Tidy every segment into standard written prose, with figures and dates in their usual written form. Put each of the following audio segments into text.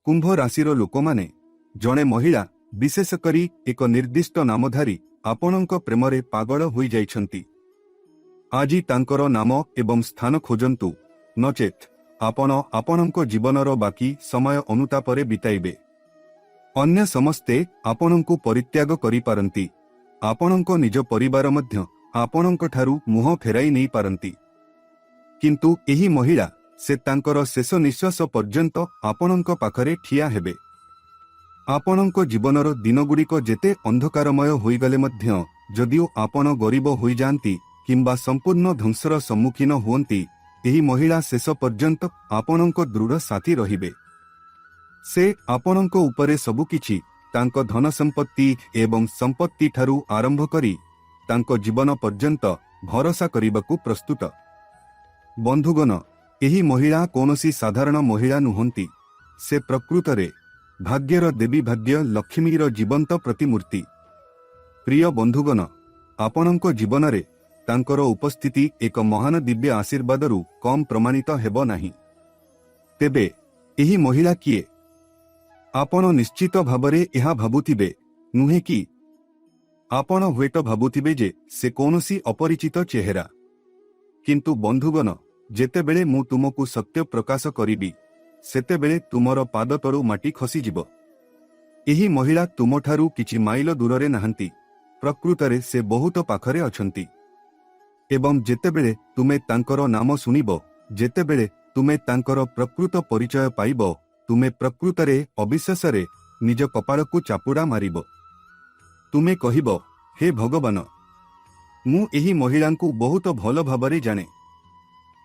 कुंभ राशिर लोकमाने जणे महिला विशेषकरी एक निर्दिष्ट नामधारी आपणଙ୍କ प्रेमरे पागल होई जाइछंती। आजी तांकर नाम एवं स्थान खोजंतु, नचेत आपण आपणଙ୍କ जीवनर बाकी समय अनुतापरे बिताइबे। अन्य समस्ते आपणଙ୍କୁ परित्याग करि पारंती। आपणଙ୍କ निज परिवार मध्य आपणଙ୍କ ठारू मुह फेराई नहीं पारंती, किंतु एही महिला से तांकर शेष निश्वास पर्यंत आपणଙ୍କ पाखरे ठिया हेबे। आपणଙ୍କ जीवनर दिनगुड़िक जेते अंधकारमय होईगले मध्य जदिओ आपण गरीब होई जांती किंबा संपूर्ण ध्वंसर सम्मुखीन हुअंती, एही महिला शेष पर्यंत आपणଙ୍କ दृढ़ साथी रहिबे। से आपणଙ୍କ उपरे सबुकिछि तांक धन संपत्ति एवं संपत्ति ठारू आरंभ करी तांक जीवन पर्यंत भरोसा करिबाकू प्रस्तुत। बंधुगण, एही महिला कोनोसी साधारण महिला नुहंती। से प्रकृतरे भाग्यर देवी भाग्य लक्ष्मीर जीवंत प्रतिमूर्ति। प्रिय बंधुगण, आपणଙ୍କ जीवनरे तांकर उपस्थिति एक महान दिव्य आशीर्वादरू कम प्रमाणित हेबो नाही। तेबे एही महिला किए? आपण निश्चित भावरे एहा भाबुथिबे नुहे कि? आपण हुएट भाबुथिबे जे से कोनोसी अपरिचित चेहरा। किंतु बंधुगण, जेतेबेले मु तुमकू सत्य प्रकाश करिबी सेतेबेले तुमर पाद तळु माटी खसीजिब। एही महिला तुमठारू किछि माइल दूररे नाहंती। प्रकृतरे से बहुत पाखरे अछंती। एवं जेतेबेले तुमे तांकर नाम सुनिब, जेतेबेले तुमे तांकर प्रकृत परिचय पाइब, तुमे प्रकृतरे अविश्वासरे निज कपाळकू चापुडा मारिब। तुमे कहिब, हे भगवान, मु एही महिलांकू बहुत भल भावरे जाने।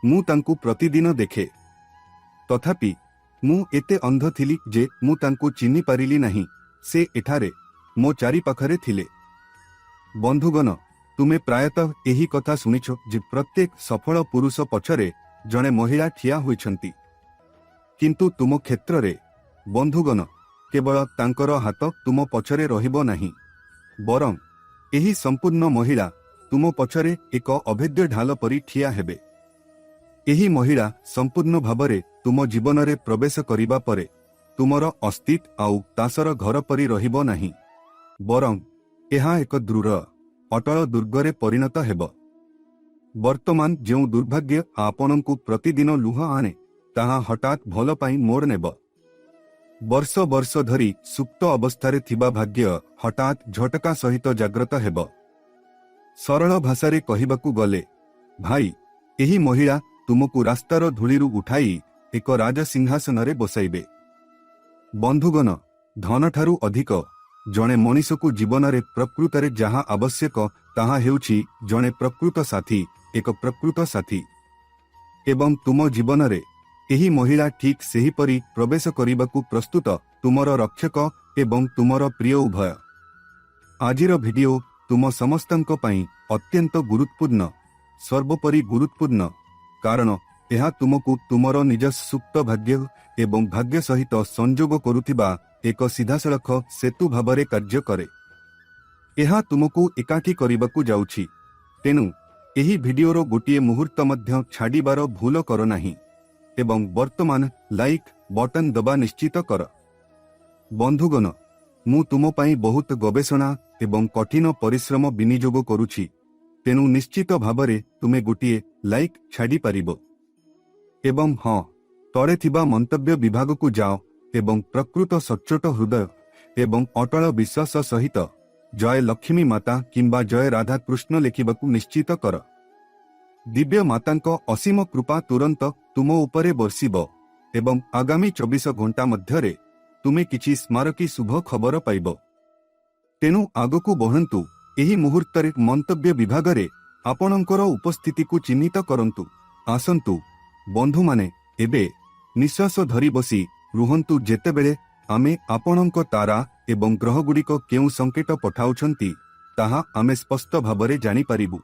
मु तांकू प्रतिदिन देखे, तथापि मु एते अंध थिली जे मु तांकू चिन्हि पारिली नाही। से एठारे मो चारि पाखरे थिले। बंधुगण, तुमे प्रायतः एही कथा सुनिछो जे प्रत्येक सफल पुरुष पछरे जणे महिला ठिया होइछंती। किंतु तुम क्षेत्ररे बंधुगण, केवल तांकर हाथ तुम पछरे रहिबो नाही, बरं एही संपूर्ण महिला तुम पछरे एक अभेद्य ढाल परी ठिया हेबे। एही महिला संपूर्ण भावरे तुम जीवनरे प्रवेश करिबा परे तुमर अस्तित्व आउ तासर घर परी रहिबो नाही, बरं एहा एक दृढ़ अटल दुर्गरे परिणत हेबो। वर्तमान जेउ दुर्भाग्य आपणଙ୍କୁ प्रतिदिन लुह आने, ताहा हठात भल पाई मोड़ नेब। वर्ष वर्ष धरी सुप्त अवस्थारे थिबा भाग्य हठात झटका सहित जाग्रत हेब। सरल भाषारे कहिबाकू गले भाई, एही महिला तुमकू रास्तार धूलिरू उठाई एक राजसिंहासनरे बसाइबे। बंधुगण, धन ठारू अधिक जणे मनीषकू जीवनरे प्रकृतरे जहा आवश्यक ताहा हेउछि जणे प्रकृत साथी, एक प्रकृत साथी। एवं तुम जीवनरे एही महिला ठीक सेहीपरि प्रवेश करिबाकू प्रस्तुत, तुमर रक्षक एवं तुमर प्रिय उभय। आजिर भिडिओ तुम समस्तंक पई अत्यंत गुरुत्वपूर्ण, सर्वोपरि गुरुत्वपूर्ण, कारण यह तुमको तुमर निज सुप्त भाग्य एवं भाग्य सहित संजोग करुथिबा एक सीधासळख सेतु भावरे कार्य करे। यह तुमको एकाठी करिबाकू जाउछि। तेनु एही भिडिओर गोटिए मुहूर्त मध्य छाड़ीबार भूल कर नाही एवं वर्तमान लाइक बटन दबा निश्चित कर। बंधुगण, मु तुम पई बहुत गवेषणा एवं कठिन परिश्रम विनियोग करुछि। तेनु निश्चित भावरे तुमे गोटिए लाइक छाड़ी पारिबो। एवं हाँ, तळे थिबा मंतव्य विभाग को जाओ एवं प्रकृत सच्चोट हृदय एवं अटल विश्वास सहित जय लक्ष्मी माता किंबा जय राधा कृष्ण लेखिबाकू निश्चित कर। दिव्य मातांक असीम कृपा तुरंत तुम उपरे बर्षिब एवं आगामी 24 घंटा मध्यरे तुमे किछि स्मारकी शुभ खबर पाइब। तेनु आगकू बढ़ंतु। एही मुहूर्तरे मंतव्य विभागरे आपणଙ୍କର उपस्थितिकू चिन्हित करंतु। आसंतु बंधु माने, एबे निश्वास धरी बसी रुहंतु जेतेबेले आमे आपणଙ୍କ तारा एवं ग्रहगुड़िक केउ संकेत पठाउछंती ताहा आमे स्पष्ट भावरे जानि पारिबु।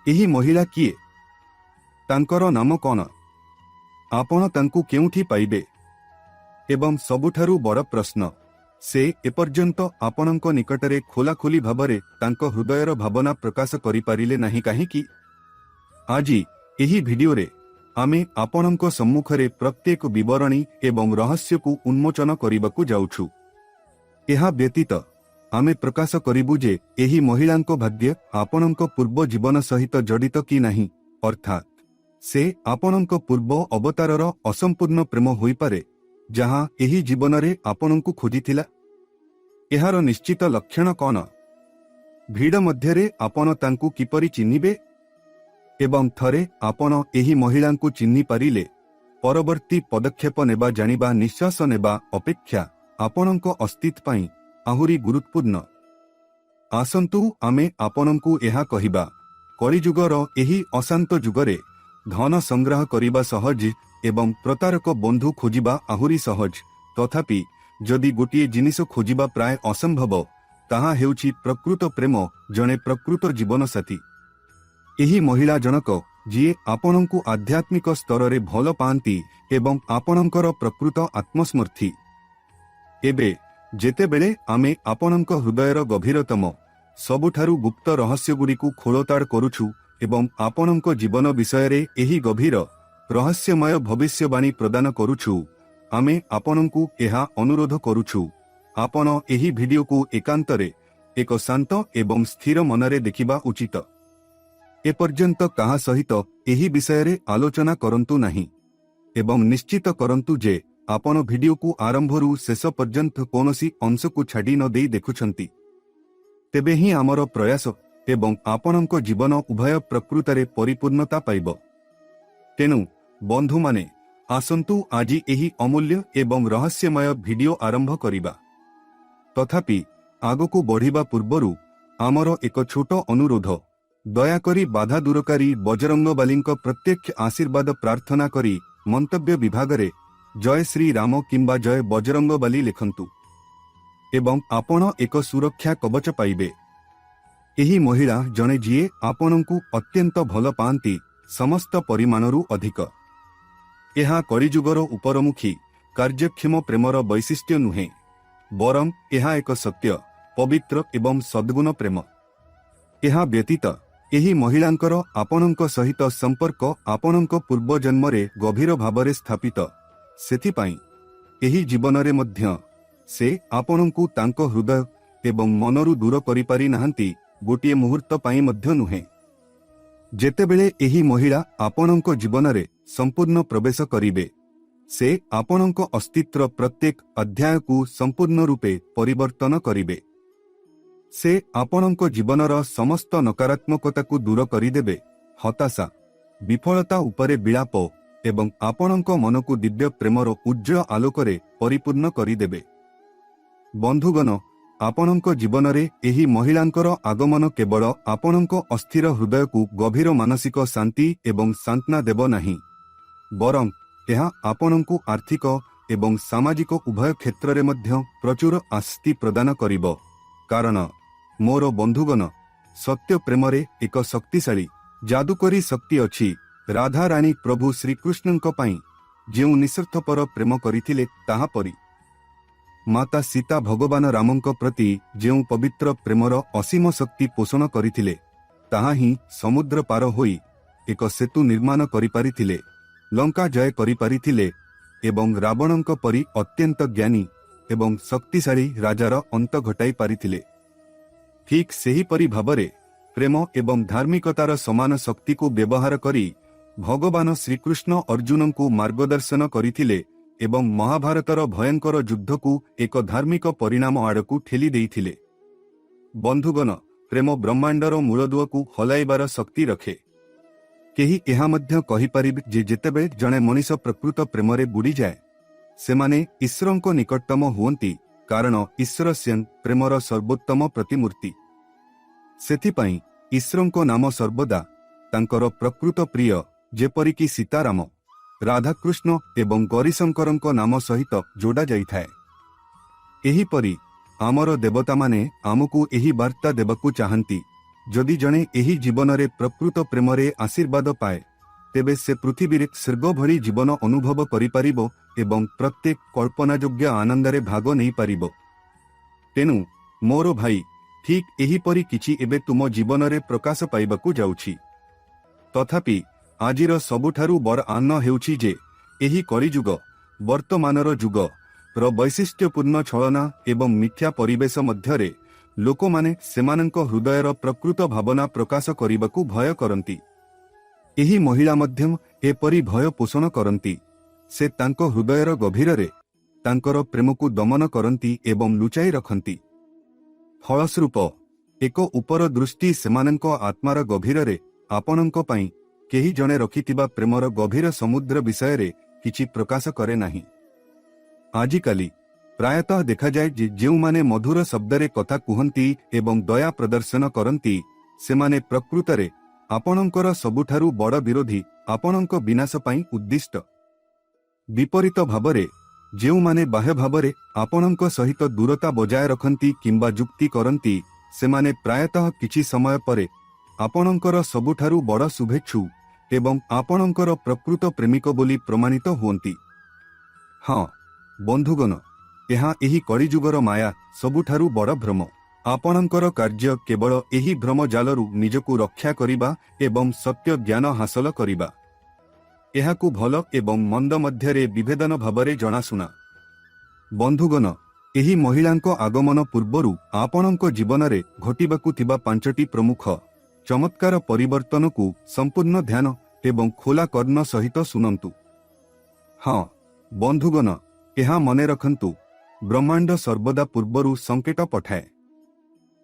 एही महिला किए? तांकर नाम कोन? आपण तांकू केउठी पाइबे? एवं सबुठारू बड़ प्रश्न, से एपर्यंत आपणଙ୍କ निकटरे खोलाखोली भावरे तांको हृदयर भावना प्रकाश करि पारिले नाही काहेकि? आजी एही भिडिओरे आमे आपणଙ୍କ सम्मुखरे प्रत्येक विवरणी एवं रहस्यकु उन्मोचन करिबाकु जाउछु। एहा व्यतीत आमे प्रकाश करिबु जे एही महिलांको भाग्य आपणଙ୍କ पूर्व जीवन सहित जडित कि नाही, अर्थात से आपणଙ୍କ पूर्व अवतारर असंपूर्ण प्रेम होई पारे जहाँ एही जीवनरे आपणଙ୍କୁ खोजिथिला। एहार निश्चित लक्षण कौन? भीड़ मध्यरे आपण तांकु किपरि चिन्हिबे एवं थरे आपण एही महिलांकु चिन्हि पारिले परवर्ती पदक्षेप नेबा जानिबा निश्वास नेबा अपेक्षा आपणଙ୍କ अस्तित्व पई आहुरी गुरुत्वपूर्ण। आसंतु आमे आपणଙ୍କୁ एहा कहिबा, कलिजुगर एही अशांत जुगरे धन संग्रह करिबा सहज एवं प्रतारक बंधु खोजिबा आहुरी सहज। तथापि जदि गोटिए जिनिस खोजिबा प्राय असंभव, ताहा हेउछि प्रकृत प्रेम, जणे प्रकृत जीवन साथी। एही महिला जनक जिए आपणଙ୍କୁ आध्यात्मिक स्तररे भल पांती एवं आपणଙ୍କର प्रकृत आत्मस्मर्थी। एबे जेतेबेले आमे आपणଙ୍କ हृदयर गभीरतम सबुठारु गुप्त रहस्यगुड़िकु खोलताड़ करुछु एवं आपणଙ୍କ जीवन विषयरे एही गभीर रहस्यमय भविष्यवाणी प्रदान करुछु, आमे आपणଙ୍କୁ एहा अनुरोध करुछु, आपण एही भिडियोकु एकांतरे एक शांत एवं स्थिर मनरे देखिबा उचित। एपर्यंत काहा सहित एही विषयरे आलोचना करंतु नाही एवं निश्चित करंतु जे आपण भिडियोकु आरंभरू शेष पर्यंत कोनोसी अंशकु छाडी न देई देखुछंती। तेबे ही आमर प्रयास एवं आपणଙ୍କ जीवन उभय प्रकृतरे परिपूर्णता पाइब। तेनु बंधु माने आसंतु आजी एही अमूल्य एवं रहस्यमय भिडियो आरंभ करिबा। तथापि आगकु बढ़िबा पूर्वरु आमर एक छोट अनुरोध, दयाकरी बाधा दूरकारी बजरंगबालींक प्रत्यक्ष आशीर्वाद प्रार्थना करी मंतव्य विभागरे जय श्री राम किंबा जय बजरंगबाली लिखंतु एवं आपण एक सुरक्षा कवच पाइबे। एही महिला जणे जिए आपणଙ୍କୁ अत्यंत भल पांती समस्त परिमाणरू अधिक। एहा कलिजुगर उपरमुखी कार्यक्षम प्रेमर वैशिष्ट्य नुहे, बरं एहा एक सत्य, पवित्र एवं सद्गुण प्रेम। एहा व्यतीत एही महिलांकर आपणଙ୍କ सहित संपर्क आपणଙ୍କ पूर्व जन्मरे गभीर भावरे स्थापित। सेथिपाई एही जीवनरे मध्य से आपणଙ୍କୁ तांक हृदय एवं मनरू दूर करि पारि नाहंती, गोटिए मुहूर्त पाई मध्य नुहे। जेतेबेले एही महिला आपणଙ୍କ जीवनरे संपूर्ण प्रवेश करिबे, से आपणଙ୍କ अस्तित्व प्रत्येक अध्यायकु संपूर्ण रूपे परिवर्तन करिबे। से आपणଙ୍କ जीवनर समस्त नकारात्मकताकु दूर करिदेबे, हताशा विफलता उपरे विलाप एवं आपणଙ୍କ मनकु दिव्य प्रेमर उज्ज्वल आलोकरे परिपूर्ण करिदेबे। बंधुगण, आपणଙ୍କ जीवनरे एही महिलांकर आगमन केवल आपणଙ୍କ अस्थिर हृदयकु गभीर मानसिक शांति एवं सांत्वना देव नाही, बरं एहा आपणଙ୍କୁ आर्थिक एवं सामाजिक उभय क्षेत्र में प्रचुर आस्ति प्रदान करिब। कारण मोर बंधुगण, सत्य प्रेमरे एक शक्तिशाली जादुकरी शक्ति अछि। राधा राणी प्रभु श्रीकृष्णଙ୍କ ପାଇଁ ଯେଉଁ निस्वार्थपर प्रेम କରିଥିଲେ ତାହା ପରି माता सीता भगवान रामଙ୍କ प्रति ଯେଉଁ पवित्र प्रेमर असीम शक्ति पोषण କରିଥିଲେ ତାହା ହିଁ समुद्र पार होई एक सेतु निर्माण करिपारिथिले, लंका जय करिपारिथिले एवं रावणଙ୍କ परि अत्यंत ज्ञानी एवं शक्तिशाली राजार अंत घटाई पारिथिले। ठीक सेही परि भावरे प्रेम एवं धार्मिकतार समान शक्ति को व्यवहार करी भगवान श्रीकृष्ण अर्जुन को मार्गदर्शन करिथिले एवं महाभारतर भयंकर युद्ध को एक धार्मिक परिणाम आड़कू ठेली देइथिले। बंधुगण, प्रेम ब्रह्मांडर मूलदुआ को हलाइबार शक्ति रखे। केही एहा मध्य कहि पारिबे जे जेतेबे जणे मनीष प्रकृत प्रेमरे बुड़ी जाए सेमाने ईश्वरଙ୍କ निकटतम हुअंती, कारण ईश्वर स्यं प्रेमर सर्वोत्तम प्रतिमूर्ति। सेथिपाई ईश्वरଙ୍କ नाम सर्वदा तांकर प्रकृत प्रिय जेपरिकी सीताराम, राधाकृष्ण एवं गौरीशंकरଙ୍କ नाम सहित जोड़ा जाइथाए। एहीपरि आमर देवता माने आमको एही वार्ता देबकु चाहंती, जदि जणे एही जीवनरे प्रकृत प्रेमरे आशीर्वाद पाए तेबे से पृथ्वीरे स्वर्ग भली जीवन अनुभव करिपारिबो एवं प्रत्येक कल्पनायोग्य आनंदरे भाग नहीं पारिबो। तेनु मोर भाई, ठीक एहीपरि किछि एबे तुम जीवनरे प्रकाश पाइबाकु जाउछि। तथापि ଆଜିର ସବୁଠାରୁ ବଡ଼ ଆହ୍ୱାନ ହେଉଛି ଯେ ଏହି କଳିଯୁଗ ବର୍ତ୍ତମାନର ଯୁଗର ବୈଶିଷ୍ଟ୍ୟପୂର୍ଣ୍ଣ ଛଳନା ଏବଂ ମିଥ୍ୟା ପରିବେଶ ମଧ୍ୟରେ ଲୋକମାନେ ସେମାନଙ୍କ ହୃଦୟର ପ୍ରକୃତ ଭାବନା ପ୍ରକାଶ କରିବାକୁ ଭୟ କରନ୍ତି। ଏହି ମହିଳା ମଧ୍ୟ ଏପରି ଭୟ ପୋଷଣ କରନ୍ତି। ସେ ତାଙ୍କ ହୃଦୟର ଗଭୀରରେ ତାଙ୍କର ପ୍ରେମକୁ ଦମନ କରନ୍ତି ଏବଂ ଲୁଚାଇ ରଖନ୍ତି। ଫଳସ୍ୱରୂପ ଏକ ଉପର ଦୃଷ୍ଟି ସେମାନଙ୍କ ଆତ୍ମାର ଗଭୀରରେ ଆପଣଙ୍କ ପାଇଁ କେହି ଜଣେ ରଖିଥିବା ପ୍ରେମର ଗଭୀର ସମୁଦ୍ର ବିଷୟରେ କିଛି ପ୍ରକାଶ କରେ ନାହିଁ। ଆଜିକାଲି ପ୍ରାୟତଃ ଦେଖାଯାଏ ଯେ ଯେଉଁମାନେ ମଧୁର ଶବ୍ଦରେ କଥା କୁହନ୍ତି ଏବଂ ଦୟା ପ୍ରଦର୍ଶନ କରନ୍ତି ସେମାନେ ପ୍ରକୃତରେ ଆପଣଙ୍କର ସବୁଠାରୁ ବଡ଼ ବିରୋଧୀ, ଆପଣଙ୍କ ବିନାଶ ପାଇଁ ଉଦ୍ଦିଷ୍ଟ। ବିପରୀତ ଭାବରେ ଯେଉଁମାନେ ବାହ୍ୟ ଭାବରେ ଆପଣଙ୍କ ସହିତ ଦୂରତା ବଜାୟ ରଖନ୍ତି କିମ୍ବା ଯୁକ୍ତି କରନ୍ତି ସେମାନେ ପ୍ରାୟତଃ କିଛି ସମୟ ପରେ ଆପଣଙ୍କର ସବୁଠାରୁ ବଡ଼ ଶୁଭେଚ୍ଛୁ ଏବଂ ଆପଣଙ୍କର ପ୍ରକୃତ ପ୍ରେମିକ ବୋଲି ପ୍ରମାଣିତ ହୁଅନ୍ତି। ହଁ ବନ୍ଧୁଗଣ, ଏହା ଏହି କଳିଯୁଗର ମାୟା ସବୁଠାରୁ ବଡ଼ ଭ୍ରମ। ଆପଣଙ୍କର କାର୍ଯ୍ୟ କେବଳ ଏହି ଭ୍ରମ ଜାଲରୁ ନିଜକୁ ରକ୍ଷା କରିବା ଏବଂ ସତ୍ୟ ଜ୍ଞାନ ହାସଲ କରିବା। ଏହାକୁ ଭଲ ଏବଂ ମନ୍ଦ ମଧ୍ୟରେ ବିଭେଦନ ଭାବରେ ଜଣାଶୁଣା। ବନ୍ଧୁଗଣ, ଏହି ମହିଳାଙ୍କ ଆଗମନ ପୂର୍ବରୁ ଆପଣଙ୍କ ଜୀବନରେ ଘଟିବାକୁ ଥିବା 5ଟି ପ୍ରମୁଖ ଚମତ୍କାର ପରିବର୍ତ୍ତନକୁ ସମ୍ପୂର୍ଣ୍ଣ ଧ୍ୟାନ ଏବଂ ଖୋଲା କର୍ଣ୍ଣ ସହିତ ଶୁଣନ୍ତୁ। ହଁ ବନ୍ଧୁଗଣ, ଏହା ମନେ ରଖନ୍ତୁ, ବ୍ରହ୍ମାଣ୍ଡ ସର୍ବଦା ପୂର୍ବରୁ ସଂକେତ ପଠାଏ।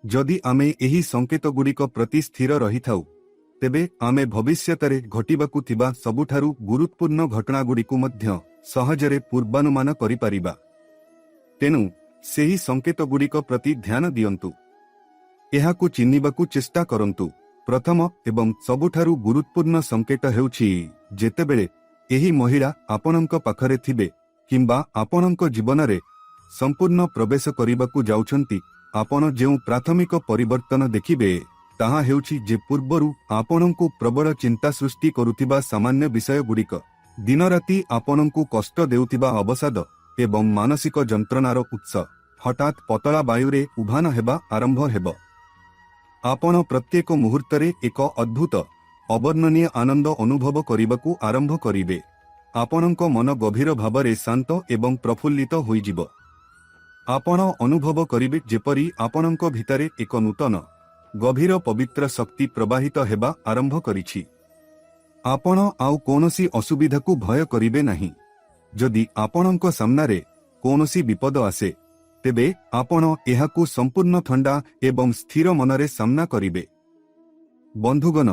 ଯଦି ଆମେ ଏହି ସଂକେତଗୁଡ଼ିକ ପ୍ରତି ସ୍ଥିର ରହିଥାଉ ତେବେ ଆମେ ଭବିଷ୍ୟତରେ ଘଟିବାକୁ ଥିବା ସବୁଠାରୁ ଗୁରୁତ୍ୱପୂର୍ଣ୍ଣ ଘଟଣାଗୁଡ଼ିକୁ ମଧ୍ୟ ସହଜରେ ପୂର୍ବାନୁମାନ କରିପାରିବା। ତେଣୁ ସେହି ସଂକେତଗୁଡ଼ିକ ପ୍ରତି ଧ୍ୟାନ ଦିଅନ୍ତୁ। ଏହାକୁ ଚିହ୍ନିବାକୁ ଚେଷ୍ଟା କରନ୍ତୁ। ପ୍ରଥମ ଏବଂ ସବୁଠାରୁ ଗୁରୁତ୍ୱପୂର୍ଣ୍ଣ ସଂକେତ ହେଉଛି ଯେତେବେଳେ ଏହି ମହିଳା ଆପଣଙ୍କ ପାଖରେ ଥିବେ କିମ୍ବା ଆପଣଙ୍କ ଜୀବନରେ ସମ୍ପୂର୍ଣ୍ଣ ପ୍ରବେଶ କରିବାକୁ ଯାଉଛନ୍ତି ଆପଣ ଯେଉଁ ପ୍ରାଥମିକ ପରିବର୍ତ୍ତନ ଦେଖିବେ ତାହା ହେଉଛି ଯେ ପୂର୍ବରୁ ଆପଣଙ୍କୁ ପ୍ରବଳ ଚିନ୍ତା ସୃଷ୍ଟି କରୁଥିବା ସାମାନ୍ୟ ବିଷୟଗୁଡ଼ିକ ଦିନରାତି ଆପଣଙ୍କୁ କଷ୍ଟ ଦେଉଥିବା ଅବସାଦ ଏବଂ ମାନସିକ ଯନ୍ତ୍ରଣାର ଉତ୍ସ ହଠାତ୍ ପତଳା ବାୟୁରେ ଉଭାନ ହେବା ଆରମ୍ଭ ହେବ। ଆପଣ ପ୍ରତ୍ୟେକ ମୁହୂର୍ତ୍ତରେ ଏକ ଅଦ୍ଭୁତ ଅବର୍ଣ୍ଣନୀୟ ଆନନ୍ଦ ଅନୁଭବ କରିବାକୁ ଆରମ୍ଭ କରିବେ। ଆପଣଙ୍କ ମନ ଗଭୀର ଭାବରେ ଶାନ୍ତ ଏବଂ ପ୍ରଫୁଲ୍ଲିତ ହୋଇଯିବ। ଆପଣ ଅନୁଭବ କରିବେ ଯେପରି ଆପଣଙ୍କ ଭିତରେ ଏକ ନୂତନ ଗଭୀର ପବିତ୍ର ଶକ୍ତି ପ୍ରବାହିତ ହେବା ଆରମ୍ଭ କରିଛି। ଆପଣ ଆଉ କୌଣସି ଅସୁବିଧାକୁ ଭୟ କରିବେ ନାହିଁ। ଯଦି ଆପଣଙ୍କ ସାମ୍ନାରେ କୌଣସି ବିପଦ ଆସେ ତେବେ ଆପଣ ଏହାକୁ ସମ୍ପୂର୍ଣ୍ଣ ଥଣ୍ଡା ଏବଂ ସ୍ଥିର ମନରେ ସାମ୍ନା କରିବେ। ବନ୍ଧୁଗଣ,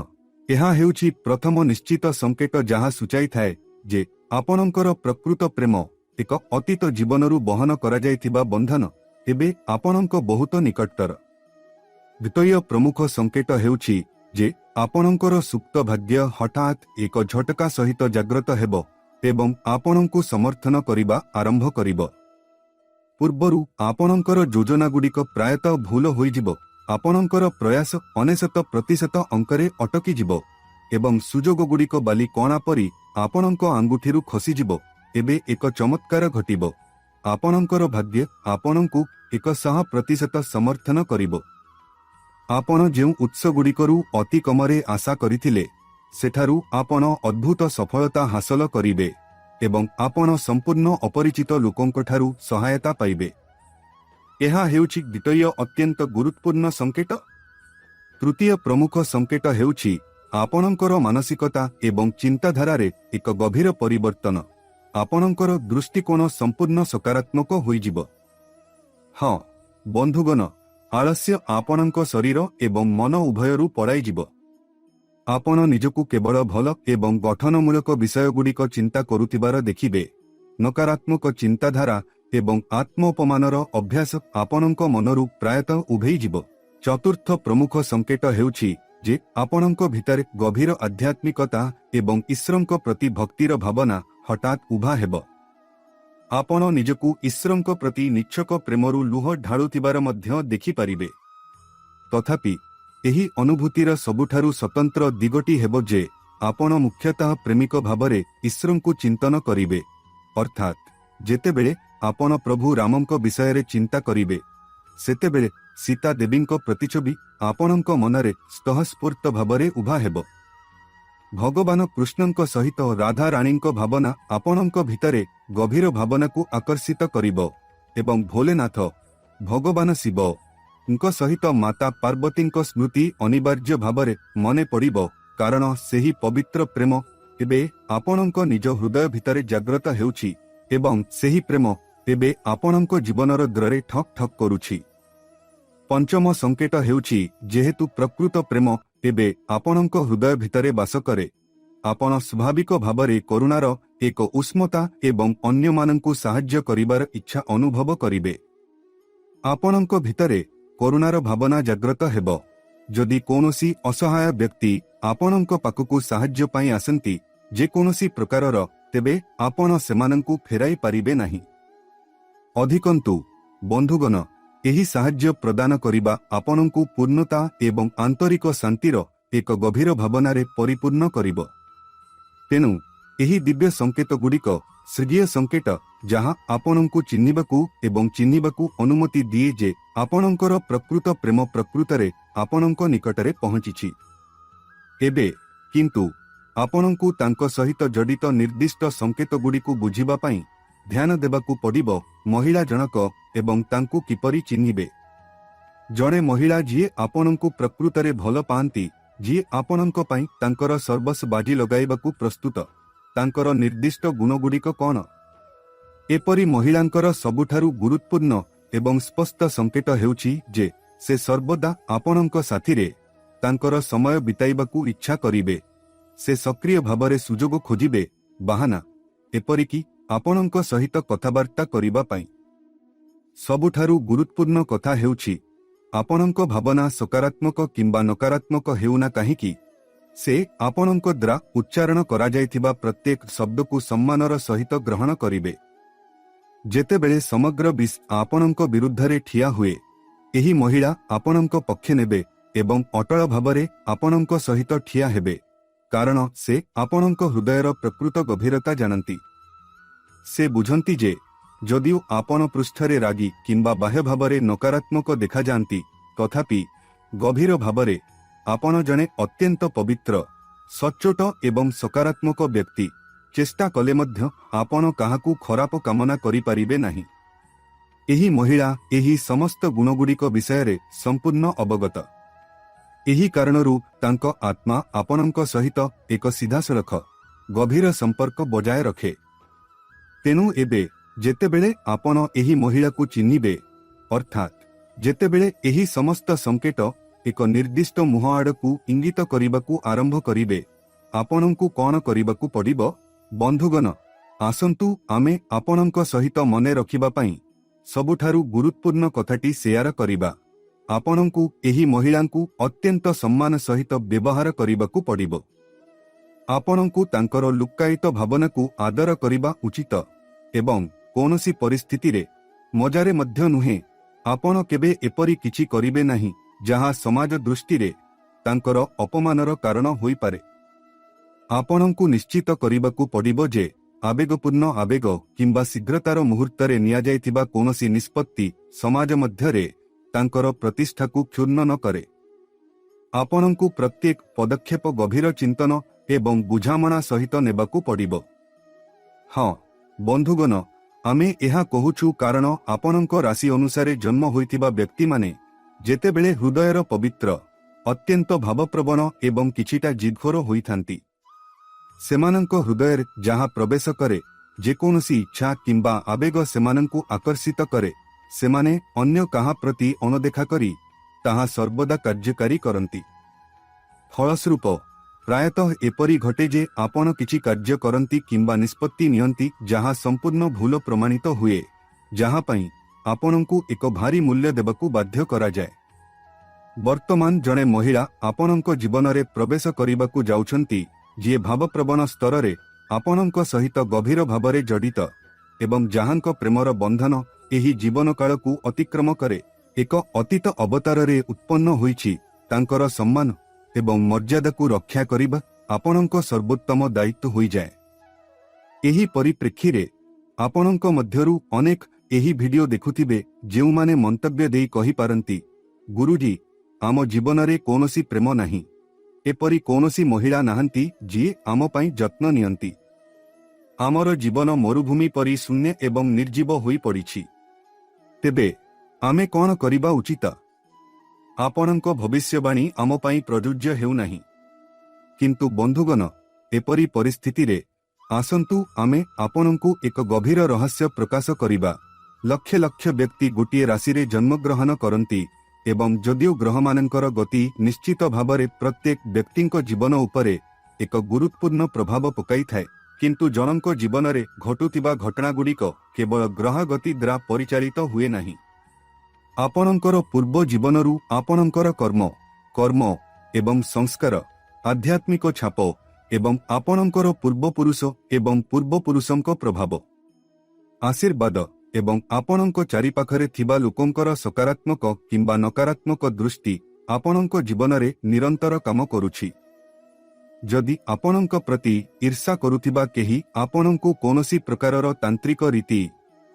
ଏହା ହେଉଛି ପ୍ରଥମ ନିଶ୍ଚିତ ସଂକେତ ଯାହା ସୂଚାଇଥାଏ ଯେ ଆପଣଙ୍କର ପ୍ରକୃତ ପ୍ରେମ ଏକ ଅତୀତ ଜୀବନରୁ ବହନ କରାଯାଇଥିବା ବନ୍ଧନ ଏବେ ଆପଣଙ୍କ ବହୁତ ନିକଟତର। ଦ୍ୱିତୀୟ ପ୍ରମୁଖ ସଂକେତ ହେଉଛି ଯେ ଆପଣଙ୍କର ସୁପ୍ତ ଭାଗ୍ୟ ହଠାତ୍ ଏକ ଝଟକା ସହିତ ଜାଗ୍ରତ ହେବ ଏବଂ ଆପଣଙ୍କୁ ସମର୍ଥନ କରିବା ଆରମ୍ଭ କରିବ। ପୂର୍ବରୁ ଆପଣଙ୍କର ଯୋଜନାଗୁଡ଼ିକ ପ୍ରାୟତଃ ଭୁଲ ହୋଇଯିବ, ଆପଣଙ୍କର ପ୍ରୟାସ 99% ଅଙ୍କରେ ଅଟକିଯିବ ଏବଂ ସୁଯୋଗଗୁଡ଼ିକ ବାଲି କଣା ପରି ଆପଣଙ୍କ ଆଙ୍ଗୁଠିରୁ ଖସିଯିବ। ଏବେ ଏକ ଚମତ୍କାର ଘଟିବ। ଆପଣଙ୍କର ଭାଗ୍ୟ ଆପଣଙ୍କୁ 100% ସମର୍ଥନ କରିବ। ଆପଣ ଯେଉଁ ଉତ୍ସଗୁଡ଼ିକରୁ ଅତି କମରେ ଆଶା କରିଥିଲେ ସେଠାରୁ ଆପଣ ଅଦ୍ଭୁତ ସଫଳତା ହାସଲ କରିବେ ଏବଂ ଆପଣ ସମ୍ପୂର୍ଣ୍ଣ ଅପରିଚିତ ଲୋକଙ୍କଠାରୁ ସହାୟତା ପାଇବେ। ଏହା ହେଉଛି ଦ୍ୱିତୀୟ ଅତ୍ୟନ୍ତ ଗୁରୁତ୍ୱପୂର୍ଣ୍ଣ ସଂକେତ। ତୃତୀୟ ପ୍ରମୁଖ ସଂକେତ ହେଉଛି ଆପଣଙ୍କର ମାନସିକତା ଏବଂ ଚିନ୍ତାଧାରାରେ ଏକ ଗଭୀର ପରିବର୍ତ୍ତନ। ଆପଣଙ୍କର ଦୃଷ୍ଟିକୋଣ ସମ୍ପୂର୍ଣ୍ଣ ସକାରାତ୍ମକ ହୋଇଯିବ। ହଁ ବନ୍ଧୁଗଣ, ଆଳସ୍ୟ ଆପଣଙ୍କ ଶରୀର ଏବଂ ମନ ଉଭୟରୁ ପଳାଇଯିବ। ଆପଣ ନିଜକୁ କେବଳ ଭଲ ଏବଂ ଗଠନମୂଳକ ବିଷୟଗୁଡ଼ିକ ଚିନ୍ତା କରୁଥିବାର ଦେଖିବେ। ନକାରାତ୍ମକ ଚିନ୍ତାଧାରା ଏବଂ ଆତ୍ମଅପମାନର ଅଭ୍ୟାସ ଆପଣଙ୍କ ମନରୁ ପ୍ରାୟତଃ ଉଭେଇଯିବ। ଚତୁର୍ଥ ପ୍ରମୁଖ ସଂକେତ ହେଉଛି ଯେ ଆପଣଙ୍କ ଭିତରେ ଗଭୀର ଆଧ୍ୟାତ୍ମିକତା ଏବଂ ଈଶ୍ୱରଙ୍କ ପ୍ରତି ଭକ୍ତିର ଭାବନା ହଠାତ୍ ଉଭା ହେବ। ଆପଣ ନିଜକୁ ଈଶ୍ୱରଙ୍କ ପ୍ରତି ନିଚ୍ଛକ ପ୍ରେମରୁ ଲୁହ ଢାଳୁଥିବାର ମଧ୍ୟ ଦେଖିପାରିବେ। ତଥାପି ଏହି ଅନୁଭୂତିର ସବୁଠାରୁ ସ୍ୱତନ୍ତ୍ର ଦିଗଟି ହେବ ଯେ ଆପଣ ମୁଖ୍ୟତଃ ପ୍ରେମିକ ଭାବରେ ଈଶ୍ୱରଙ୍କୁ ଚିନ୍ତନ କରିବେ। ଅର୍ଥାତ୍ ଯେତେବେଳେ ଆପଣ ପ୍ରଭୁ ରାମଙ୍କ ବିଷୟରେ ଚିନ୍ତା କରିବେ ସେତେବେଳେ ସୀତା ଦେବୀଙ୍କ ପ୍ରତିଛବି ଆପଣଙ୍କ ମନରେ ସ୍ୱତଃସ୍ଫୂର୍ତ୍ତ ଭାବରେ ଉଭା ହେବ। ଭଗବାନ କୃଷ୍ଣଙ୍କ ସହିତ ରାଧା ରାଣୀଙ୍କ ଭାବନା ଆପଣଙ୍କ ଭିତରେ ଗଭୀର ଭାବନାକୁ ଆକର୍ଷିତ କରିବ ଏବଂ ଭୋଲେନାଥ ଭଗବାନ ଶିବଙ୍କ ସହିତ ମାତା ପାର୍ବତୀଙ୍କ ସ୍ମୃତି ଅନିବାର୍ଯ୍ୟ ଭାବରେ ମନେ ପଡ଼ିବ, କାରଣ ସେହି ପବିତ୍ର ପ୍ରେମ ଏବେ ଆପଣଙ୍କ ନିଜ ହୃଦୟ ଭିତରେ ଜାଗ୍ରତ ହେଉଛି ଏବଂ ସେହି ପ୍ରେମ ଏବେ ଆପଣଙ୍କ ଜୀବନର ଦ୍ୱାରରେ ଠକ୍ ଠକ୍ କରୁଛି। ପଞ୍ଚମ ସଂକେତ ହେଉଛି, ଯେହେତୁ ପ୍ରକୃତ ପ୍ରେମ ଏବେ ଆପଣଙ୍କ ହୃଦୟ ଭିତରେ ବାସ କରେ, ଆପଣ ସ୍ୱାଭାବିକ ଭାବରେ କରୁଣାର ଏକ ଉଷ୍ମତା ଏବଂ ଅନ୍ୟମାନଙ୍କୁ ସାହାଯ୍ୟ କରିବାର ଇଚ୍ଛା ଅନୁଭବ କରିବେ। ଆପଣଙ୍କ ଭିତରେ କରୁଣାର ଭାବନା ଜାଗ୍ରତ ହେବ। ଯଦି କୌଣସି ଅସହାୟ ବ୍ୟକ୍ତି ଆପଣଙ୍କ ପାଖକୁ ସାହାଯ୍ୟ ପାଇଁ ଆସନ୍ତି ଯେକୌଣସି ପ୍ରକାରର, ତେବେ ଆପଣ ସେମାନଙ୍କୁ ଫେରାଇ ପାରିବେ ନାହିଁ। ଅଧିକନ୍ତୁ ବନ୍ଧୁଗଣ, ଏହି ସାହାଯ୍ୟ ପ୍ରଦାନ କରିବା ଆପଣଙ୍କୁ ପୂର୍ଣ୍ଣତା ଏବଂ ଆନ୍ତରିକ ଶାନ୍ତିର ଏକ ଗଭୀର ଭାବନାରେ ପରିପୂର୍ଣ୍ଣ କରିବ। ତେଣୁ ଏହି ଦିବ୍ୟ ସଂକେତଗୁଡ଼ିକ ସ୍ୱର୍ଗୀୟ ସଂକେତ, ଯାହା ଆପଣଙ୍କୁ ଚିହ୍ନିବାକୁ ଏବଂ ଚିହ୍ନିବାକୁ ଅନୁମତି ଦିଏ ଯେ ଆପଣଙ୍କର ପ୍ରକୃତ ପ୍ରେମ ପ୍ରକୃତରେ ଆପଣଙ୍କ ନିକଟରେ ପହଞ୍ଚିଛି। ଏବେ କିନ୍ତୁ ଆପଣଙ୍କୁ ତାଙ୍କ ସହିତ ଜଡ଼ିତ ନିର୍ଦ୍ଦିଷ୍ଟ ସଂକେତଗୁଡ଼ିକୁ ବୁଝିବା ପାଇଁ ଧ୍ୟାନ ଦେବାକୁ ପଡ଼ିବ। ମହିଳା ଜଣକ ଏବଂ ତାଙ୍କୁ କିପରି ଚିହ୍ନିବେ। ଜଣେ ମହିଳା ଯିଏ ଆପଣଙ୍କୁ ପ୍ରକୃତରେ ଭଲ ପାଆନ୍ତି, ଯିଏ ଆପଣଙ୍କ ପାଇଁ ତାଙ୍କର ସର୍ବସ୍ୱ ବାଜି ଲଗାଇବାକୁ ପ୍ରସ୍ତୁତ, ତାଙ୍କର ନିର୍ଦ୍ଦିଷ୍ଟ ଗୁଣଗୁଡ଼ିକ କ'ଣ? ଏପରି ମହିଳାଙ୍କର ସବୁଠାରୁ ଗୁରୁତ୍ୱପୂର୍ଣ୍ଣ ଏବଂ ସ୍ପଷ୍ଟ ସଂକେତ ହେଉଛି ଯେ ସେ ସର୍ବଦା ଆପଣଙ୍କ ସାଥିରେ ତାଙ୍କର ସମୟ ବିତାଇବାକୁ ଇଚ୍ଛା କରିବେ। ସେ ସକ୍ରିୟ ଭାବରେ ସୁଯୋଗ ଖୋଜିବେ, ବାହାନା, ଏପରିକି ଆପଣଙ୍କ ସହିତ କଥାବାର୍ତ୍ତା କରିବା ପାଇଁ। ସବୁଠାରୁ ଗୁରୁତ୍ୱପୂର୍ଣ୍ଣ କଥା ହେଉଛି, ଆପଣଙ୍କ ଭାବନା ସକାରାତ୍ମକ କିମ୍ବା ନକାରାତ୍ମକ ହେଉନା କାହିଁକି, ସେ ଆପଣଙ୍କ ଦ୍ୱାରା ଉଚ୍ଚାରଣ କରାଯାଇଥିବା ପ୍ରତ୍ୟେକ ଶବ୍ଦକୁ ସମ୍ମାନର ସହିତ ଗ୍ରହଣ କରିବେ। ଯେତେବେଳେ ସମଗ୍ର ବିଶ୍ୱ ଆପଣଙ୍କ ବିରୁଦ୍ଧରେ ଠିଆ ହୁଏ, ଏହି ମହିଳା ଆପଣଙ୍କ ପକ୍ଷେ ନେବେ ଏବଂ ଅଟଳ ଭାବରେ ଆପଣଙ୍କ ସହିତ ଠିଆ ହେବେ, କାରଣ ସେ ଆପଣଙ୍କ ହୃଦୟର ପ୍ରକୃତ ଗଭୀରତା ଜାଣନ୍ତି। ସେ ବୁଝନ୍ତି ଯେ ଯଦିଓ ଆପଣ ପୃଷ୍ଠରେ ରାଗି କିମ୍ବା ବାହ୍ୟ ଭାବରେ ନକାରାତ୍ମକ ଦେଖାଯାଆନ୍ତି, ତଥାପି ଗଭୀର ଭାବରେ ଆପଣ ଜଣେ ଅତ୍ୟନ୍ତ ପବିତ୍ର, ସଚ୍ଚୋଟ ଏବଂ ସକାରାତ୍ମକ ବ୍ୟକ୍ତି। ଚେଷ୍ଟା କଲେ ମଧ୍ୟ ଆପଣ କାହାକୁ ଖରାପ କାମନା କରିପାରିବେ ନାହିଁ। ଏହି ମହିଳା ଏହି ସମସ୍ତ ଗୁଣଗୁଡ଼ିକ ବିଷୟରେ ସମ୍ପୂର୍ଣ୍ଣ ଅବଗତ। ଏହି କାରଣରୁ ତାଙ୍କ ଆତ୍ମା ଆପଣଙ୍କ ସହିତ ଏକ ସିଧାସଳଖ ଗଭୀର ସମ୍ପର୍କ ବଜାୟ ରଖେ। ତେଣୁ ଏବେ ଯେତେବେଳେ ଆପଣ ଏହି ମହିଳାକୁ ଚିହ୍ନିବେ, ଅର୍ଥାତ୍ ଯେତେବେଳେ ଏହି ସମସ୍ତ ସଂକେତ ଏକ ନିର୍ଦ୍ଦିଷ୍ଟ ମୁହଁ ଆଡ଼କୁ ଇଙ୍ଗିତ କରିବାକୁ ଆରମ୍ଭ କରିବେ, ଆପଣଙ୍କୁ କ'ଣ କରିବାକୁ ପଡ଼ିବ? ବନ୍ଧୁଗଣ, ଆସନ୍ତୁ ଆମେ ଆପଣଙ୍କ ସହିତ ମନେ ରଖିବା ପାଇଁ ସବୁଠାରୁ ଗୁରୁତ୍ୱପୂର୍ଣ୍ଣ କଥାଟି ସେୟାର କରିବା। ଆପଣଙ୍କୁ ଏହି ମହିଳାଙ୍କୁ ଅତ୍ୟନ୍ତ ସମ୍ମାନ ସହିତ ବ୍ୟବହାର କରିବାକୁ ପଡ଼ିବ। ଆପଣଙ୍କୁ ତାଙ୍କର ଲୁକ୍କାୟିତ ଭାବନାକୁ ଆଦର କରିବା ଉଚିତ ଏବଂ କୌଣସି ପରିସ୍ଥିତିରେ, ମଜାରେ ମଧ୍ୟ ନୁହେଁ, ଆପଣ କେବେ ଏପରି କିଛି କରିବେ ନାହିଁ ଯାହା ସମାଜ ଦୃଷ୍ଟିରେ ତାଙ୍କର ଅପମାନର କାରଣ ହୋଇପାରେ। ଆପଣଙ୍କୁ ନିଶ୍ଚିତ କରିବାକୁ ପଡ଼ିବ ଯେ ଆବେଗପୂର୍ଣ୍ଣ ଆବେଗ କିମ୍ବା ଶୀଘ୍ରତାର ମୁହୂର୍ତ୍ତରେ ନିଆଯାଇଥିବା କୌଣସି ନିଷ୍ପତ୍ତି ସମାଜ ମଧ୍ୟରେ ତାଙ୍କର ପ୍ରତିଷ୍ଠାକୁ କ୍ଷୁର୍ଣ୍ଣ ନ କରେ। ଆପଣଙ୍କୁ ପ୍ରତ୍ୟେକ ପଦକ୍ଷେପ ଗଭୀର ଚିନ୍ତନ ଏବଂ ବୁଝାମଣା ସହିତ ନେବାକୁ ପଡ଼ିବ। ହଁ ବନ୍ଧୁଗଣ, ଆମେ ଏହା କହୁଛୁ କାରଣ ଆପଣଙ୍କ ରାଶି ଅନୁସାରେ ଜନ୍ମ ହୋଇଥିବା ବ୍ୟକ୍ତିମାନେ ଯେତେବେଳେ ହୃଦୟର ପବିତ୍ର, ଅତ୍ୟନ୍ତ ଭାବପ୍ରବଣ ଏବଂ କିଛିଟା ଜିଦ୍ଖୋର ହୋଇଥାନ୍ତି, ସେମାନଙ୍କ ହୃଦୟରେ ଯାହା ପ୍ରବେଶ କରେ, ଯେକୌଣସି ଇଚ୍ଛା କିମ୍ବା ଆବେଗ ସେମାନଙ୍କୁ ଆକର୍ଷିତ କରେ, ସେମାନେ ଅନ୍ୟ କାହା ପ୍ରତି ଅଣଦେଖା କରି ତାହା ସର୍ବଦା କାର୍ଯ୍ୟକାରୀ କରନ୍ତି। ଫଳସ୍ୱରୂପ ପ୍ରାୟତଃ ଏପରି ଘଟେ ଯେ ଆପଣ କିଛି କାର୍ଯ୍ୟ କରନ୍ତି କିମ୍ବା ନିଷ୍ପତ୍ତି ନିଅନ୍ତି ଯାହା ସମ୍ପୂର୍ଣ୍ଣ ଭୁଲ ପ୍ରମାଣିତ ହୁଏ, ଯାହା ପାଇଁ ଆପଣଙ୍କୁ ଏକ ଭାରି ମୂଲ୍ୟ ଦେବାକୁ ବାଧ୍ୟ କରାଯାଏ। ବର୍ତ୍ତମାନ ଜଣେ ମହିଳା ଆପଣଙ୍କ ଜୀବନରେ ପ୍ରବେଶ କରିବାକୁ ଯାଉଛନ୍ତି ଯିଏ ଭାବପ୍ରବଣ ସ୍ତରରେ ଆପଣଙ୍କ ସହିତ ଗଭୀର ଭାବରେ ଜଡ଼ିତ ଏବଂ ଯାହାଙ୍କ ପ୍ରେମର ବନ୍ଧନ ଏହି ଜୀବନକାଳକୁ ଅତିକ୍ରମ କରେ। ଏକ ଅତୀତ ଅବତାରରେ ଉତ୍ପନ୍ନ ହୋଇଛି। ତାଙ୍କର ସମ୍ମାନ ଏବଂ ମର୍ଯ୍ୟାଦାକୁ ରକ୍ଷା କରିବା ଆପଣଙ୍କ ସର୍ବୋତ୍ତମ ଦାୟିତ୍ୱ ହୋଇଯାଏ। ଏହି ପରିପ୍ରେକ୍ଷୀରେ ଆପଣଙ୍କ ମଧ୍ୟରୁ ଅନେକ ଏହି ଭିଡିଓ ଦେଖୁଥିବେ ଯେଉଁମାନେ ମନ୍ତବ୍ୟ ଦେଇ କହିପାରନ୍ତି, ଗୁରୁଜୀ, ଆମ ଜୀବନରେ କୌଣସି ପ୍ରେମ ନାହିଁ। एपरी कौनसी महिला नाहंती जिए आम पई जत्न नियंती। आमर जीवन मरुभूमि परी शून्य एवं निर्जीव होई पड़िछि। तेबे आमे कौन करिबा उचित? आपणक भविष्यवाणी आम पई प्रयोज्य हेउ नाही। किंतु बंधुगण, एपरी परिस्थिति रे आसंतु आमे आपणकु एक गभीर रहस्य प्रकाश करिबा। लक्ष लक्ष व्यक्ति गोटे राशि रे जन्मग्रहण करती एवं जदिओ ग्रहमानंकर गति निश्चित भावरे प्रत्येक व्यक्तिंक जीवन उपरे एक गुरुत्वपूर्ण प्रभाव पकाई थाए, किंतु जनक जीवन रे घटुतिबा घटनागुड़िक केवल ग्रह गति द्वारा परिचालित हुए नहीं। आपणंकर पूर्व जीवनरु आपणंकर कर्म कर्म एवं संस्कार आध्यात्मिक छाप एवं आपणंकर पूर्वपुरुष एवं पूर्वपुरुषंक प्रभाव आशीर्वाद एवं आपणंक चारिपाखरे थिबा लोकंकर सकारात्मक किंबा नकारात्मक दृष्टि आपणंक जीवन रे निरंतर काम करुछि। जदि आपणंक प्रति ईर्षा करुथिबा केही आपणंकु कोनोसी प्रकारर तांत्रिक रीति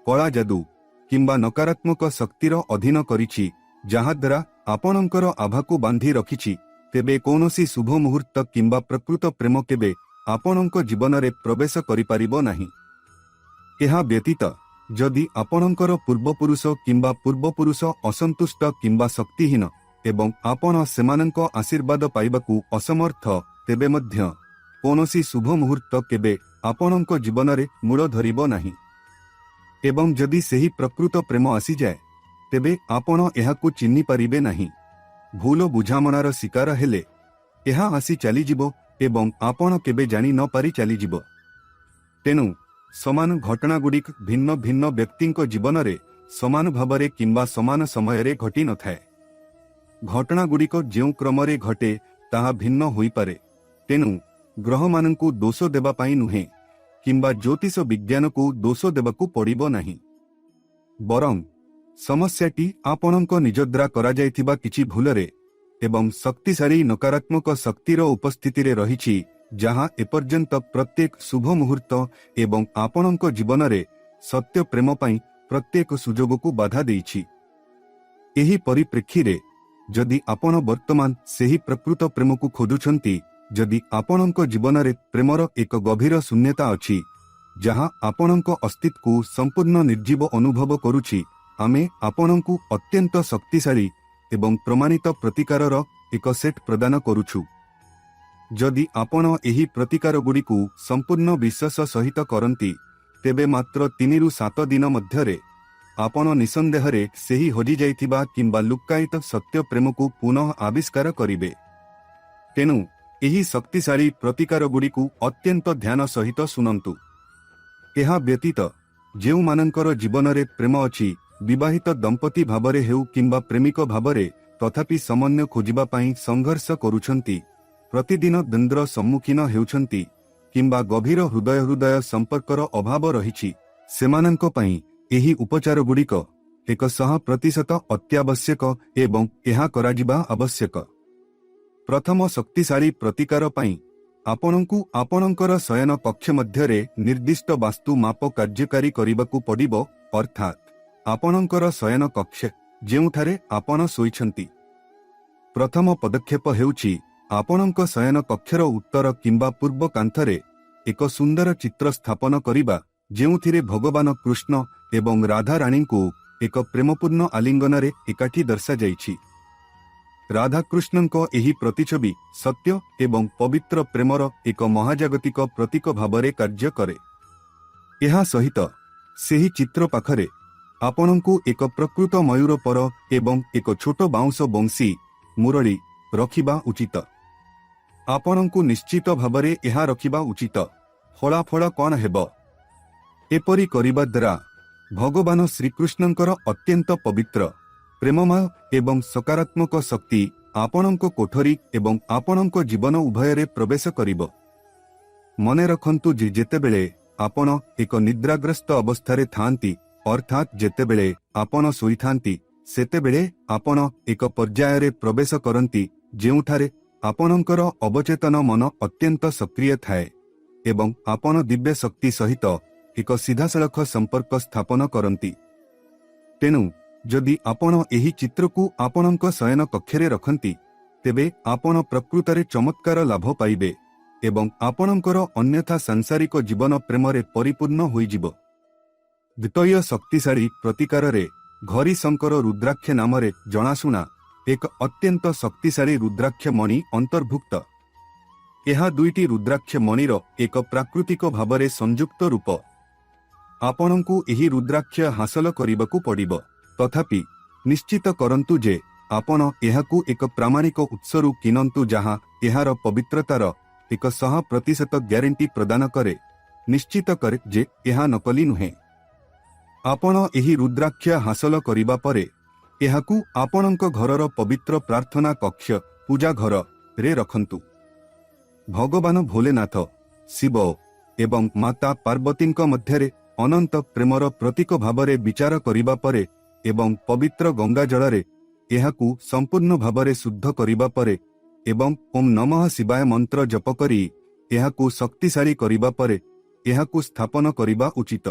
कला जादू किंबा नकारात्मक शक्तिर अधीन करिछि, जहा द्वारा आपणंकर आभाकु बांधी रखिछि, तेबे कोनोसी शुभ मुहूर्त किंबा प्रकृत प्रेम केबे आपणंक जीवन रे प्रवेश करि पारिबो नाही। एहा व्यतीत जदि आपणंकर पूर्वपुरुष किंबा पूर्वपुरुष असंतुष्ट किंबा शक्तिहीन एवं आपण सेमानंक आशीर्वाद पाइबाकू असमर्थ, तेबे मध्य कोनोसी शुभ मुहूर्त केबे आपणंक जीवन रे मूल धरिबो नाही। एवं जदि सेही प्रकृत प्रेम आसी जाए, तेबे आपण एहाकू चिन्हि पारिबे नाही। भूल बुझामणार शिकार हेले एहा आसी चलीजिबो एवं आपण केबे जानी न पारि चलीजिबो। तेनु समान घटनागुड़िक भिन्न भिन्न व्यक्तिंक जीवन रे समान भावरे किंबा समान समय रे घटी न थाए। घटनागुड़िक जेउ क्रमरे घटे ताहा भिन्न होई पारे। तेनु ग्रह मानंकु दोष देबा पाई नुहे किंबा ज्योतिष विज्ञान को दोष देबाकू पड़िबो नाही। बरं समस्याटी आपणंक निजद्रा करा जायथिबा किछि भूलरे एवं शक्तिशाली नकारात्मक शक्तिर उपस्थिति रे रहिछि, जहाँ एपर्यंत प्रत्येक शुभ मुहूर्त एवं आपणंक जीवन रे सत्य प्रेम पाई प्रत्येक सुजोग को बाधा देइछि। एही परिप्रेक्षी रे जदि आपण वर्तमान सेही प्रकृत प्रेम को खोजुछंती, जदि आपणंक जीवन रे प्रेमर एक गभीर शून्यता अछि, जहाँ आपणंक अस्तित्व को संपूर्ण निर्जीव अनुभव करुछि, आमे आपणंकु अत्यंत शक्तिशाली एवं प्रमाणित प्रतिकारर एक सेट प्रदान करुछु। जदि आपण एही प्रतिकार गुड़िकु संपूर्ण विश्वास सहित करंती, तेबे मात्र 3 ରୁ 7 दिन मध्यरे आपण निसंदेहरे सेही हजि जाइथिबा किंबा लुक्कायित सत्य प्रेम को पुनः आविष्कार करिबे। तेनु एही शक्तिशाली प्रतिकार गुड़िकु अत्यंत ध्यान सहित सुनंतु। एहा व्यतीत जेउ मानंकर जीवन रे प्रेम अछि, विवाहित दंपति भावरे हेउ किंबा प्रेमिक भावरे तथापि समन्वय खोजिबा पाई संघर्ष करुछंती, प्रतिदिन द्वंद्वर सम्मुखीन हेउछंती किंबा गभीर हृदय हृदय संपर्कर अभाव रहिछि, सेमानंक पाई एही उपचार गुड़िक 100% अत्यावश्यक एवं एहा कराजिबा आवश्यक। प्रथम शक्तिशाली प्रतिकार पाई आपणंकु आपणंकर शयन कक्ष मध्यरे निर्दिष्ट वास्तु माप कार्यकारी करिबाकू पड़िबो, अर्थात आपणंकर शयन कक्ष जेउठारे आपण सोइछंती। प्रथम पदक्षेप हेउछि आपणंक शयन कक्षर उत्तर किंबा पूर्व कांथरे एक सुंदर चित्र स्थापन करिबा, जेउथिरे भगवान कृष्ण एवं राधा रानी को एक प्रेमपूर्ण आलिंगन रे एकाठी दर्शा जाइछि। राधा कृष्णंक एही प्रतिछवि सत्य एवं पवित्र प्रेमर एक महाजागतिक प्रतीक भावरे कार्य करे। एहा सहित सेही चित्र पाखरे आपणंकु एक प्रकृत मयूर पर एवं एक छोट बाउंस बंशी मुरली रखिबा उचित। आपणंकु निश्चित भावरे एहा रखिबा उचित। फलाफल कौन हेब? एपरी करिबा द्वारा भगवान श्रीकृष्णंकर अत्यंत पवित्र प्रेममय एवं सकारात्मक शक्ति आपणंक कोठरी एवं आपणंक जीवन उभୟରେ प्रवेश करिब। मने रखंतु जे जेतेबेले आपण एक निद्राग्रस्त अवस्थारे थांती, अर्थात जेतेबेले आपण सोईथांती, सेतेबेले आपण एक पर्याୟରେ प्रवेश करंती जेउठारे आपणंकर अवचेतन मन अत्यंत सक्रिय थाए एवं आपण दिव्य शक्ति सहित एक सीधासलख संपर्क स्थापन करंती। तेनु जदि आपण एही चित्रकू आपणंक शयन कक्षरे रखंती, ତେବେ ଆପଣ ପ୍ରକୃତରେ ଚମତ୍କାର ଲାଭ ପାଇବେ ଏବଂ ଆପଣଙ୍କର ଅନ୍ୟଥା ସାଂସାରିକ ଜୀବନ ପ୍ରେମରେ ପରିପୂର୍ଣ୍ଣ ହୋଇଯିବ। ଦ୍ୱିତୀୟ ଶକ୍ତିଶାଳୀ ପ୍ରତିକାରରେ ଘରି ଶଙ୍କର ରୁଦ୍ରାକ୍ଷ ନାମରେ ଜଣାଶୁଣା ଏକ ଅତ୍ୟନ୍ତ ଶକ୍ତିଶାଳୀ ରୁଦ୍ରାକ୍ଷ ମଣି ଅନ୍ତର୍ଭୁକ୍ତ। ଏହା ଦୁଇଟି ରୁଦ୍ରାକ୍ଷ ମଣିର ଏକ ପ୍ରାକୃତିକ ଭାବରେ ସଂଯୁକ୍ତ ରୂପ। ଆପଣଙ୍କୁ ଏହି ରୁଦ୍ରାକ୍ଷ ହାସଲ କରିବାକୁ ପଡ଼ିବ, ତଥାପି ନିଶ୍ଚିତ କରନ୍ତୁ ଯେ ଆପଣ ଏହାକୁ ଏକ ପ୍ରାମାଣିକ ଉତ୍ସରୁ କିଣନ୍ତୁ ଯାହା ଏହାର ପବିତ୍ରତାର 100% ଗ୍ୟାରେଣ୍ଟି ପ୍ରଦାନ କରେ। ନିଶ୍ଚିତ କରେ ଯେ ଏହା ନକଲି ନୁହେଁ। ଆପଣ ଏହି ରୁଦ୍ରାକ୍ଷ ହାସଲ କରିବା ପରେ ଏହାକୁ ଆପଣଙ୍କ ଘରର ପବିତ୍ର ପ୍ରାର୍ଥନା କକ୍ଷ ପୂଜା ଘରରେ ରଖନ୍ତୁ। ଭଗବାନ ଭୋଲେନାଥ, ଶିବ ଏବଂ ମାତା ପାର୍ବତୀଙ୍କ ମଧ୍ୟରେ ଅନନ୍ତ ପ୍ରେମର ପ୍ରତୀକ ଭାବରେ ବିଚାର କରିବା ପରେ ଏବଂ ପବିତ୍ର ଗଙ୍ଗା ଜଳରେ ଏହାକୁ ସମ୍ପୂର୍ଣ୍ଣ ଭାବରେ ଶୁଦ୍ଧ କରିବା ପରେ ଏବଂ ଓମ୍ ନମଃ ଶିବାୟ ମନ୍ତ୍ର ଜପ କରି ଏହାକୁ ଶକ୍ତିଶାଳୀ କରିବା ପରେ ଏହାକୁ ସ୍ଥାପନ କରିବା ଉଚିତ।